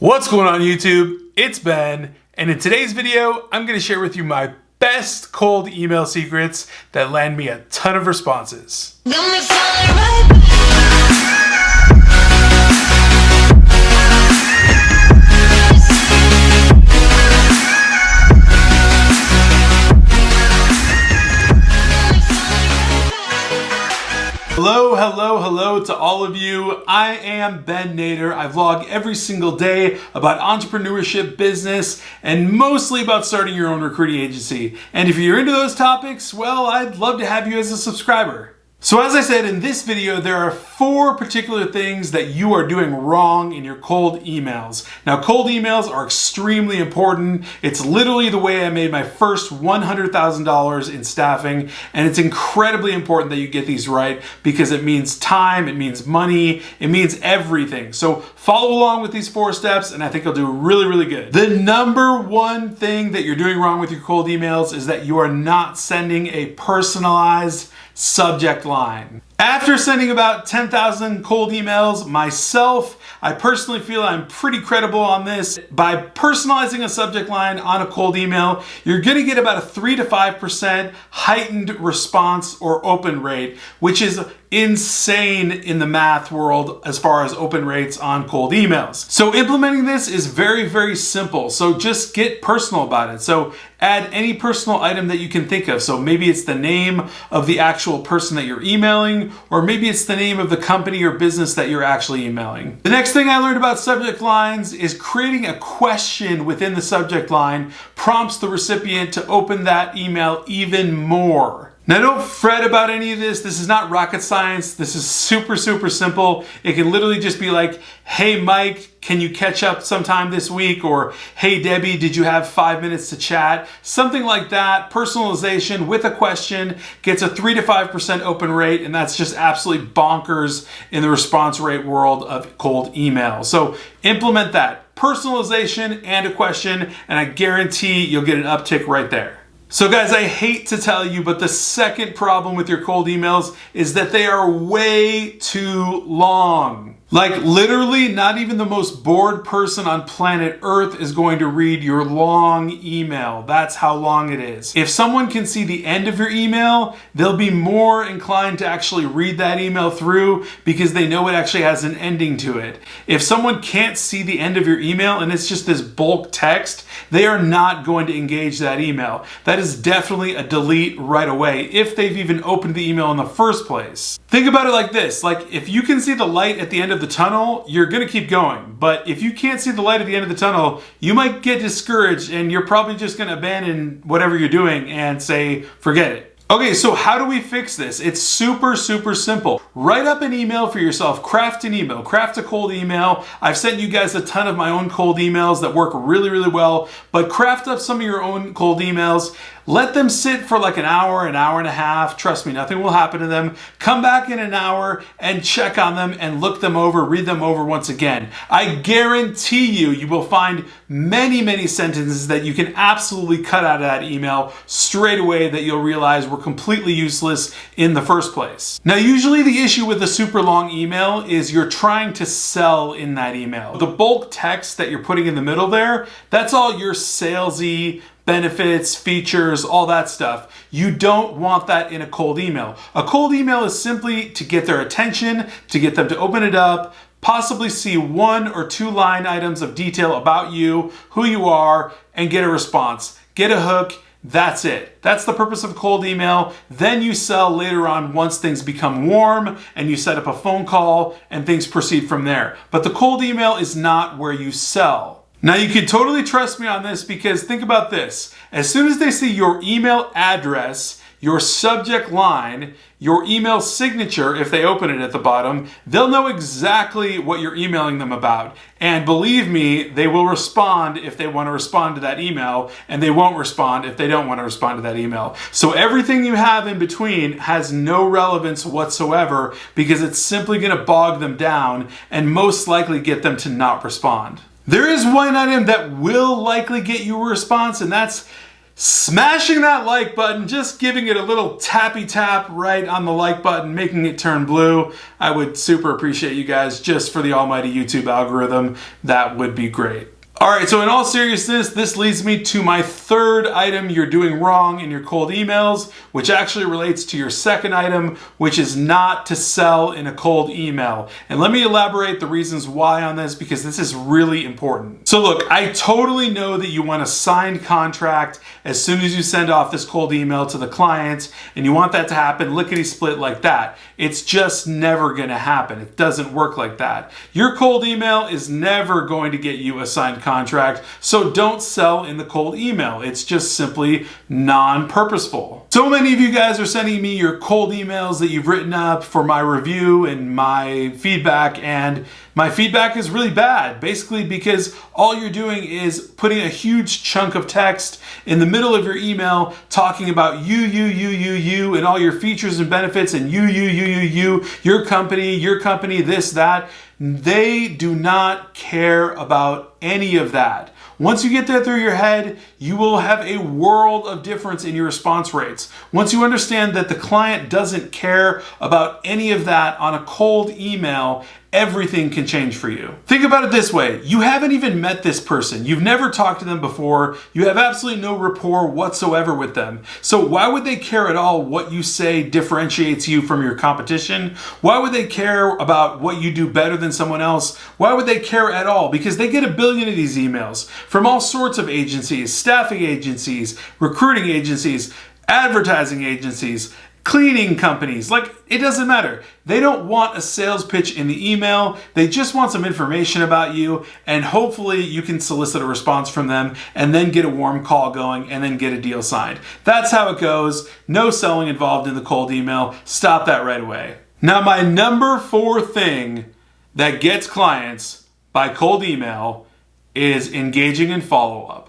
What's going on YouTube? It's Ben, and in today's video, I'm going to share with you my best cold email secrets that land me a ton of responses. Hello to all of you. I am Ben Nader. I vlog every single day about entrepreneurship, business, and mostly about starting your own recruiting agency. And if you're into those topics, well, I'd love to have you as a subscriber. So as I said in this video, there are 4 particular things that you are doing wrong in your cold emails. Now, cold emails are extremely important. It's literally the way I made my first $100,000 in staffing, and it's incredibly important that you get these right because it means time, it means money, it means everything. So follow along with these 4 steps, and I think you'll do really good. The number one thing that you're doing wrong with your cold emails is that you are not sending a personalized subject line. After sending about 10,000 cold emails myself, I personally feel I'm pretty credible on this. By personalizing a subject line on a cold email, you're going to get about a 3 to 5% heightened response or open rate, which is insane in the math world as far as open rates on cold emails. So implementing this is very simple. So just get personal about it. So add any personal item that you can think of. So maybe it's the name of the actual person that you're emailing, or maybe it's the name of the company or business that you're actually emailing. The next thing I learned about subject lines is creating a question within the subject line prompts the recipient to open that email even more. Now don't fret about any of this. This is not rocket science. This is super simple. It can literally just be like, hey Mike, can you catch up sometime this week? Or hey Debbie, did you have 5 minutes to chat? Something like that. Personalization with a question gets a 3 to 5% open rate, and that's just absolutely bonkers in the response rate world of cold email. So implement that. Personalization and a question, and I guarantee you'll get an uptick right there. So guys, I hate to tell you, but the second problem with your cold emails is that they are way too long. Like literally, not even the most bored person on planet Earth is going to read your long email. That's how long it is. If someone can see the end of your email, they'll be more inclined to actually read that email through because they know it actually has an ending to it. If someone can't see the end of your email and it's just this bulk text, they are not going to engage that email. That is definitely a delete right away if they've even opened the email in the first place. Think about it like this. Like if you can see the light at the end of the tunnel, you're gonna keep going. But if you can't see the light at the end of the tunnel, you might get discouraged and you're probably just gonna abandon whatever you're doing and say, forget it. Okay, so how do we fix this? It's super simple. Write up an email for yourself. Craft an email. Craft a cold email. I've sent you guys a ton of my own cold emails that work really well, but craft up some of your own cold emails. Let them sit for like an hour and a half. Trust me, nothing will happen to them. Come back in an hour and check on them and look them over, read them over once again. I guarantee you will find many sentences that you can absolutely cut out of that email straight away that you'll realize were completely useless in the first place. Now, usually the issue with a super long email is you're trying to sell in that email. The bulk text that you're putting in the middle there, that's all your salesy benefits, features, all that stuff. You don't want that in a cold email. A cold email is simply to get their attention, to get them to open it up, possibly see 1 or 2 line items of detail about you, who you are, and get a response. Get a hook. That's it. That's the purpose of a cold email. Then you sell later on once things become warm and you set up a phone call and things proceed from there. But the cold email is not where you sell. Now you can totally trust me on this because think about this. As soon as they see your email address, your subject line, your email signature, if they open it at the bottom, they'll know exactly what you're emailing them about. And believe me, they will respond if they want to respond to that email, and they won't respond if they don't want to respond to that email. So everything you have in between has no relevance whatsoever because it's simply going to bog them down and most likely get them to not respond. There is one item that will likely get you a response, and that's smashing that like button, just giving it a little tappy tap right on the like button, making it turn blue. I would super appreciate you guys just for the almighty YouTube algorithm. That would be great. All right, so in all seriousness, this leads me to my third item you're doing wrong in your cold emails, which actually relates to your second item, which is not to sell in a cold email. And let me elaborate the reasons why on this, because this is really important. So look, I totally know that you want a signed contract as soon as you send off this cold email to the client, and you want that to happen lickety-split like that. It's just never gonna happen. It doesn't work like that. Your cold email is never going to get you a signed contract, so don't sell in the cold email. It's just simply non-purposeful. So many of you guys are sending me your cold emails that you've written up for my review and my feedback, and my feedback is really bad, basically because all you're doing is putting a huge chunk of text in the middle of your email talking about you, and all your features and benefits, and your company, this, that. They do not care about any of that. Once you get that through your head, you will have a world of difference in your response rates. Once you understand that the client doesn't care about any of that on a cold email, everything can change for you. Think about it this way. You haven't even met this person. You've never talked to them before. You have absolutely no rapport whatsoever with them. So why would they care at all what you say differentiates you from your competition? Why would they care about what you do better than someone else? Why would they care at all? Because they get a billion of these emails from all sorts of agencies, staffing agencies, recruiting agencies, advertising agencies, cleaning companies. Like, it doesn't matter. They don't want a sales pitch in the email. They just want some information about you, and hopefully you can solicit a response from them and then get a warm call going and then get a deal signed. That's how it goes. No selling involved in the cold email. Stop that right away. Now, my number 4 thing that gets clients by cold email is engaging in follow-up.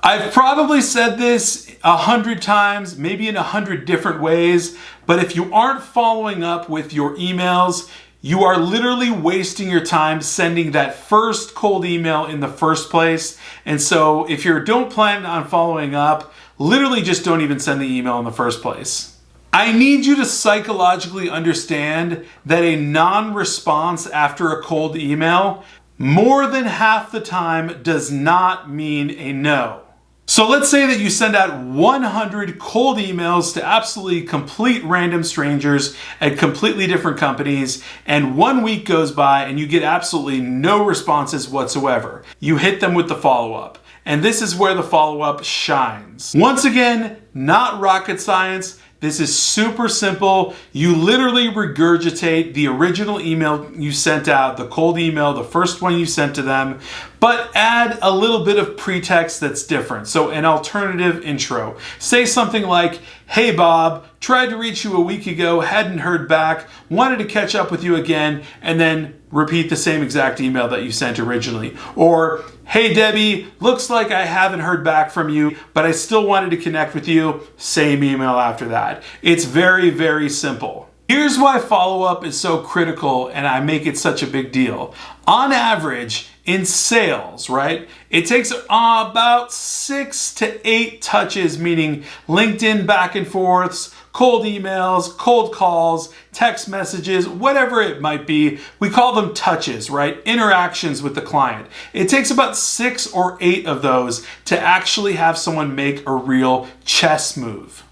I've probably said this 100 times, maybe in 100 different ways, but if you aren't following up with your emails, you are literally wasting your time sending that first cold email in the first place. And so if you don't plan on following up, literally just don't even send the email in the first place. I need you to psychologically understand that a non-response after a cold email more than half the time does not mean a no. So let's say that you send out 100 cold emails to absolutely complete random strangers at completely different companies, and 1 week goes by and you get absolutely no responses whatsoever. You hit them with the follow-up. And this is where the follow-up shines. Once again, not rocket science. This is super simple. You literally regurgitate the original email you sent out, the cold email, the first one you sent to them, but add a little bit of pretext that's different. So an alternative intro. Say something like, "Hey Bob, tried to reach you a week ago, hadn't heard back, wanted to catch up with you again," and then repeat the same exact email that you sent originally. Or, "Hey Debbie, looks like I haven't heard back from you, but I still wanted to connect with you." Same email after that. It's very, very simple. Here's why follow-up is so critical and I make it such a big deal. On average, in sales, right, it takes about 6 to 8 touches, meaning LinkedIn back and forths, cold emails, cold calls, text messages, whatever it might be. We call them touches, right? Interactions with the client. It takes about 6 or 8 of those to actually have someone make a real chess move.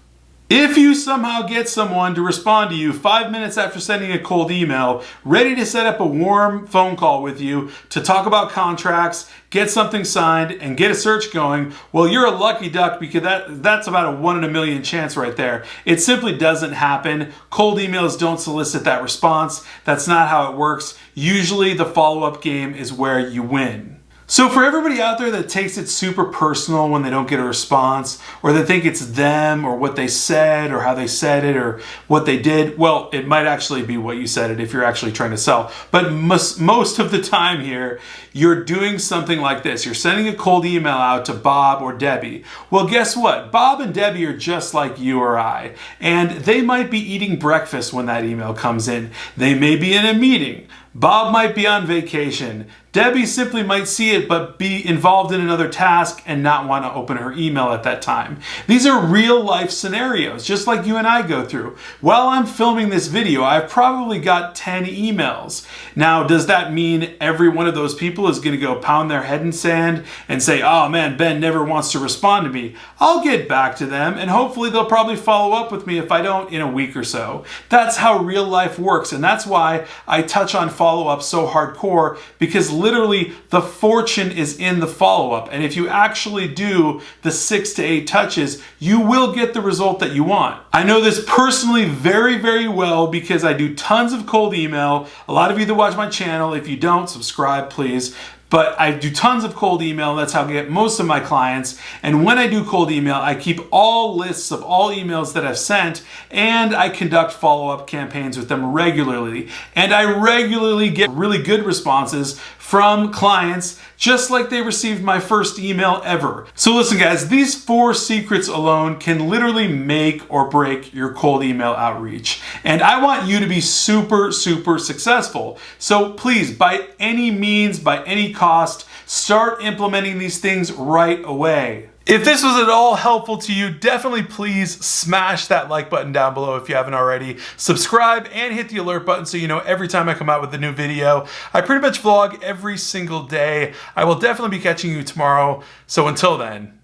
If you somehow get someone to respond to you 5 minutes after sending a cold email, ready to set up a warm phone call with you to talk about contracts, get something signed, and get a search going, well, you're a lucky duck, because that's about a 1 in a million chance right there. It simply doesn't happen. Cold emails don't solicit that response. That's not how it works. Usually the follow-up game is where you win. So for everybody out there that takes it super personal when they don't get a response, or they think it's them or what they said or how they said it or what they did, well, it might actually be what you said it if you're actually trying to sell. But most of the time here, you're doing something like this. You're sending a cold email out to Bob or Debbie. Well, guess what? Bob and Debbie are just like you or I, and they might be eating breakfast when that email comes in. They may be in a meeting. Bob might be on vacation. Debbie simply might see it but be involved in another task and not want to open her email at that time. These are real life scenarios, just like you and I go through. While I'm filming this video, I've probably got 10 emails. Now, does that mean every one of those people is going to go pound their head in sand and say, oh man, Ben never wants to respond to me? I'll get back to them and hopefully they'll probably follow up with me if I don't in a week or so. That's how real life works, and that's why I touch on follow-up so hardcore, because literally the fortune is in the follow-up. And if you actually do the 6 to 8 touches, you will get the result that you want. I know this personally very, very well because I do tons of cold email. A lot of you that watch my channel, if you don't, subscribe please. But I do tons of cold email. That's how I get most of my clients. And when I do cold email, I keep all lists of all emails that I've sent, and I conduct follow-up campaigns with them regularly. And I regularly get really good responses from clients, just like they received my first email ever. So listen guys, these 4 secrets alone can literally make or break your cold email outreach. And I want you to be super, super successful. So please, by any means, by any cost, start implementing these things right away. If this was at all helpful to you, definitely please smash that like button down below if you haven't already. Subscribe and hit the alert button so you know every time I come out with a new video. I pretty much vlog every single day. I will definitely be catching you tomorrow. So until then,